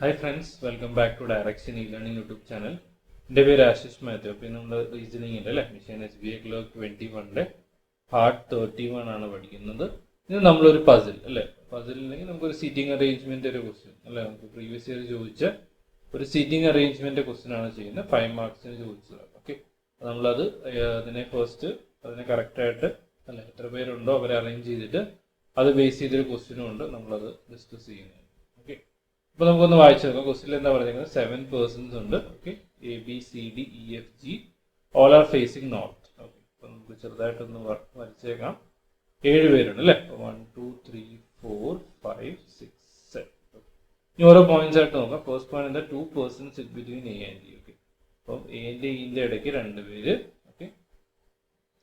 Hi friends, welcome back to Direction E-Learning YouTube channel. എൻ്റെ പേര് ആശിഷ് മാത്യു. അപ്പോൾ നമ്മൾ റീസണിങ്ങിൻ്റെ അല്ലേ മിഷൻ SBI Clerk 21 പാർട്ട് 31 ആണ് പഠിക്കുന്നത്. ഇത് നമ്മളൊരു പസിൽ അല്ലേ, പസിലില്ലെങ്കിൽ നമുക്കൊരു സീറ്റിംഗ് അറേഞ്ച്മെന്റ് ഒരു ക്വസ്റ്റ്യൻ അല്ലേ, നമുക്ക് പ്രീവിയസ് ഇയർ ചോദിച്ച ഒരു സീറ്റിംഗ് അറേഞ്ച്മെന്റ് ക്വസ്റ്റ്യൻ ആണ് ചെയ്യുന്നത്. 5 മാർക്സിന് ചോദിച്ചതാണ്. ഓക്കെ, നമ്മളത് അതിനെ കറക്റ്റായിട്ട് അല്ലെ എത്ര പേരുണ്ടോ അവരെ അറേഞ്ച് ചെയ്തിട്ട് അത് ബേസ് ചെയ്തൊരു ക്വസ്റ്റ്യനും ഉണ്ട്, നമ്മളത് ഡിസ്കസ് ചെയ്യുന്നത്. ഓക്കെ, അപ്പോൾ നമുക്കൊന്ന് വായിച്ചു നോക്കാം. ക്വസ്റ്റ്യൻ എന്താ പറയുന്നത്? 7 പേഴ്സൺസ് ഉണ്ട്. Okay, ABCDEFG all are facing north. Okay, അപ്പോൾ നമുക്ക് ചെറുതായിട്ടൊന്ന് വരച്ചേക്കാം. 7 പേരുണ്ട് അല്ലേ. 1 2 3 4 5 6 7. ഇനി ഓരോ പോയിന്റ്സ് ആയിട്ട് നോക്കാം. ഫസ്റ്റ് പോയിന്റ് എന്താ? 2 persons sit between A and D. Okay, അപ്പം എന്റെ ഇന്റെ ഇടയ്ക്ക് 2 പേര്. ഓക്കെ,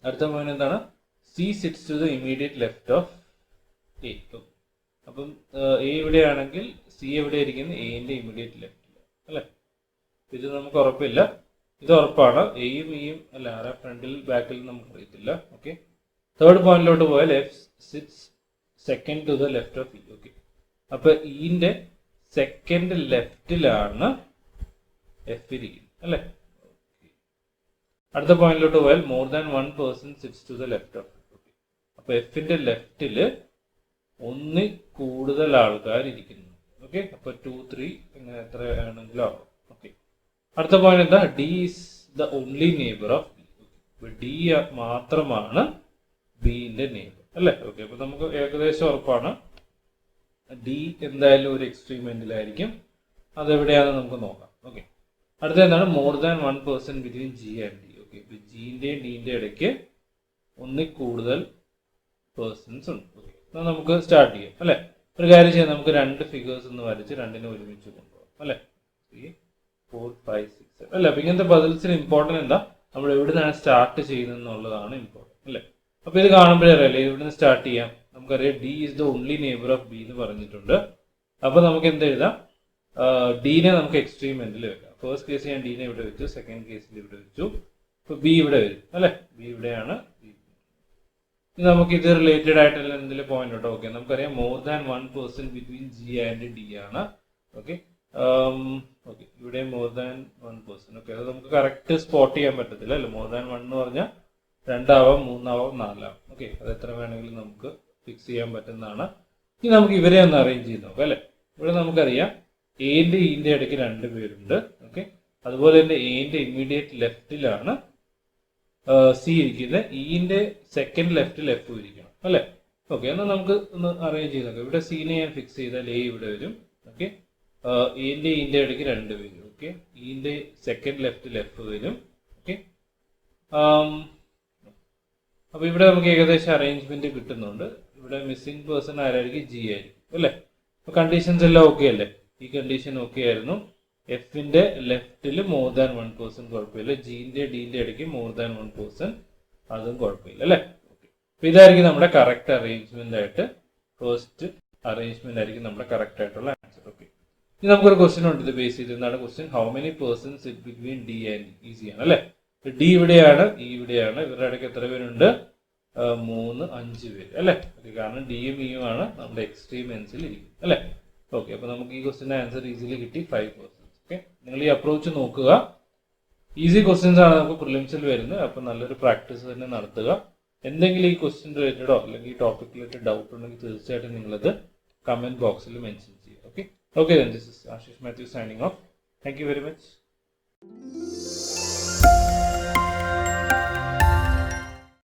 അടുത്ത പോയിന്റ് എന്താണ്? C sits to the immediate left of A. അപ്പം A എവിടെയാണെങ്കിൽ C എവിടെ ഇരിക്കുന്നത്? എന്റെ ഇമ്മീഡിയറ്റ് ലെഫ്റ്റിൽ അല്ലേ. ഇത് നമുക്ക് ഉറപ്പില്ല, ഇത് ഉറപ്പാണ്. എയും ഇയും അല്ല, ആരാ ഫ്രണ്ടിൽ ബാക്കിൽ നമുക്ക് അറിയത്തില്ല. ഓക്കെ, തേർഡ് പോയിന്റിലോട്ട് പോയാൽ F sits second to the left of E. Okay, അപ്പൊ ഇന്റെ സെക്കൻഡ് ലെഫ്റ്റിലാണ് F ഇരിക്കുന്നത് അല്ലേ. അടുത്ത പോയിന്റിലോട്ട് പോയാൽ more than 1 person sits to the left of. Okay, അപ്പൊ എഫിന്റെ ലെഫ്റ്റില് ഒന്നിൽ കൂടുതൽ ആൾക്കാർ ഇരിക്കുന്നു. ഓക്കെ, അപ്പൊ 2 3 ഇങ്ങനെ എത്ര ആണെങ്കിലും ആവും. ഓക്കെ, അടുത്ത പോയിന്റ് എന്താ? D is the only neighbour of B. അപ്പൊ D മാത്രമാണ് ബിന്റെ നെയ്ബർ അല്ലേ. ഓക്കെ, അപ്പൊ നമുക്ക് ഏകദേശം ഉറപ്പാണ് D എന്തായാലും ഒരു എക്സ്ട്രീം എൻഡിലായിരിക്കും. അതെവിടെയാണെന്ന് നമുക്ക് നോക്കാം. ഓക്കെ, അടുത്ത എന്താണ്? More than 1 person between G and D. Okay, ഇപ്പൊ ജിന്റെയും ഡിന്റെ ഇടയ്ക്ക് ഒന്നിൽ കൂടുതൽ പേഴ്സൺസ് ഉണ്ട്. ഓക്കെ, നമുക്ക് സ്റ്റാർട്ട് ചെയ്യാം അല്ലെ. ഒരു കാര്യം ചെയ്യാം, നമുക്ക് 2 ഫിഗേഴ്സ് ഒന്ന് വരച്ച് രണ്ടിനെ ഒരുമിച്ച് കൊണ്ടുപോകാം അല്ലെ. 3 4 5 6 7 അല്ലെ. അപ്പൊ ഇങ്ങനത്തെ പസിൽസിന് ഇമ്പോർട്ടന്റ് എന്താ? നമ്മൾ എവിടെ നിന്നാണ് സ്റ്റാർട്ട് ചെയ്യുന്നത് എന്നുള്ളതാണ് ഇമ്പോർട്ടന്റ് അല്ലെ. അപ്പൊ ഇത് കാണുമ്പോഴേ അറിയാലേ എവിടെ നിന്ന് സ്റ്റാർട്ട് ചെയ്യാം. നമുക്കറിയാം D is the only neighbour of B എന്ന് പറഞ്ഞിട്ടുണ്ട്. അപ്പൊ നമുക്ക് എന്ത് എഴുതാം? ഡീനെ നമുക്ക് എക്സ്ട്രീം എൻഡിൽ വെക്കാം. ഫസ്റ്റ് കേസ് ഞാൻ ഡീനെ ഇവിടെ വെച്ചു, സെക്കൻഡ് കേസിൽ ഇവിടെ വെച്ചു. ഇപ്പൊ B ഇവിടെ വരും അല്ലെ. B ഇവിടെയാണ്. നമുക്ക് ഇത് റിലേറ്റഡ് ആയിട്ടുള്ള എന്തെങ്കിലും പോയിന്റ് ഉണ്ടോ? ഓക്കെ, നമുക്കറിയാം more than 1 person between G and D ആണ്. ഓക്കെ, ഓക്കെ, ഇവിടെ മോർ ദാൻ 1 പേഴ്സൺ. ഓക്കെ, അത് നമുക്ക് കറക്റ്റ് സ്പോട്ട് ചെയ്യാൻ പറ്റത്തില്ല അല്ലേ. മോർ ദാൻ 1 എന്ന് പറഞ്ഞാൽ 2 ആവാം, 3 ആവാം, 4 ആവാം. ഓക്കെ, അത് എത്ര വേണമെങ്കിലും നമുക്ക് ഫിക്സ് ചെയ്യാൻ പറ്റുന്നതാണ്. ഇനി നമുക്ക് ഇവരെ ഒന്ന് അറേഞ്ച് ചെയ്ത് നോക്കാം അല്ലെ. ഇവിടെ നമുക്കറിയാം എന്റെ ഇന്റെ ഇടയ്ക്ക് 2 പേരുണ്ട്. ഓക്കെ, അതുപോലെ തന്നെ എന്റെ ഇമ്മീഡിയറ്റ് ലെഫ്റ്റിലാണ് സി ഇരിക്കുന്നത്. ഇന്റെ സെക്കൻഡ് ലെഫ്റ്റിൽ F ഇരിക്കണം അല്ലെ. ഓക്കെ, എന്നാൽ നമുക്ക് ഒന്ന് അറേഞ്ച് ചെയ്ത് നോക്കാം. ഇവിടെ സീനെ ഞാൻ ഫിക്സ് ചെയ്താൽ A ഇവിടെ വരും. ഓക്കെ, എന്റെ ഇന്റെ ഇടയ്ക്ക് 2 പേര്. ഓക്കെ, ഇന്റെ സെക്കൻഡ് ലെഫ്റ്റിൽ F വരും. ഓക്കെ, അപ്പൊ ഇവിടെ നമുക്ക് ഏകദേശം അറേഞ്ച്മെന്റ് കിട്ടുന്നുണ്ട്. ഇവിടെ മിസ്സിംഗ് പേഴ്സൺ ആരായിരിക്കും? G ആയിരിക്കും അല്ലെ. അപ്പൊ കണ്ടീഷൻസ് എല്ലാം ഓക്കെ അല്ലേ. ഈ കണ്ടീഷൻ ഓക്കെ ആയിരുന്നു. എഫിന്റെ ലെഫ്റ്റിൽ മോർ ദാൻ 1 പേഴ്സൺ കുഴപ്പമില്ല. ജിന്റെ ഡിന്റെ ഇടയ്ക്ക് മോർ ദാൻ 1 പേഴ്സൺ, അതും കുഴപ്പമില്ല അല്ലെ. ഓക്കെ, അപ്പൊ ഇതായിരിക്കും നമ്മുടെ കറക്റ്റ് അറേഞ്ച്മെന്റ് ആയിട്ട്, ഫസ്റ്റ് അറേഞ്ച്മെന്റ് ആയിരിക്കും നമ്മുടെ കറക്റ്റ് ആയിട്ടുള്ള ആൻസർ. ഓക്കെ, ഇനി നമുക്കൊരു ക്വസ്റ്റ്യൻ ഉണ്ട് ഇത് ബേസ് ചെയ്ത്. എന്താണ് question? How many persons sit between D and E? ഈസിയാണ് അല്ലെ. D ഇവിടെയാണ്, E ഇവിടെയാണ്. ഇവരുടെ ഇടയ്ക്ക് എത്ര പേരുണ്ട്? 3 5 പേര് അല്ലെ. കാരണം ഡിയും ഇയും ആണ് നമ്മുടെ എക്സ്ട്രീം എൻസിൽ ഇരിക്കും അല്ലെ. ഓക്കെ, അപ്പൊ നമുക്ക് ഈ ക്വസ്റ്റിന്റെ ആൻസർ ഈസിലി കിട്ടി, 5 പേഴ്സൺസ്. ഓക്കെ, നിങ്ങൾ ഈ അപ്രോച്ച് നോക്കുക. ഈസി ക്വസ്റ്റ്യൻസ് ആണ് നമുക്ക് പ്രിലിംസിൽ വരുന്നത്. അപ്പൊ നല്ലൊരു പ്രാക്ടീസ് തന്നെ നടത്തുക. എന്തെങ്കിലും ഈ ക്വസ്റ്റ്യൻ റിലേറ്റഡോ അല്ലെങ്കിൽ ഈ ടോപ്പിക് റിലേറ്റഡ് ഡൗട്ട് ഉണ്ടെങ്കിൽ തീർച്ചയായിട്ടും നിങ്ങളത് കമന്റ് ബോക്സിൽ മെൻഷൻ ചെയ്യുക. Okay, this is Ashish Mathew signing off. Thank you very much.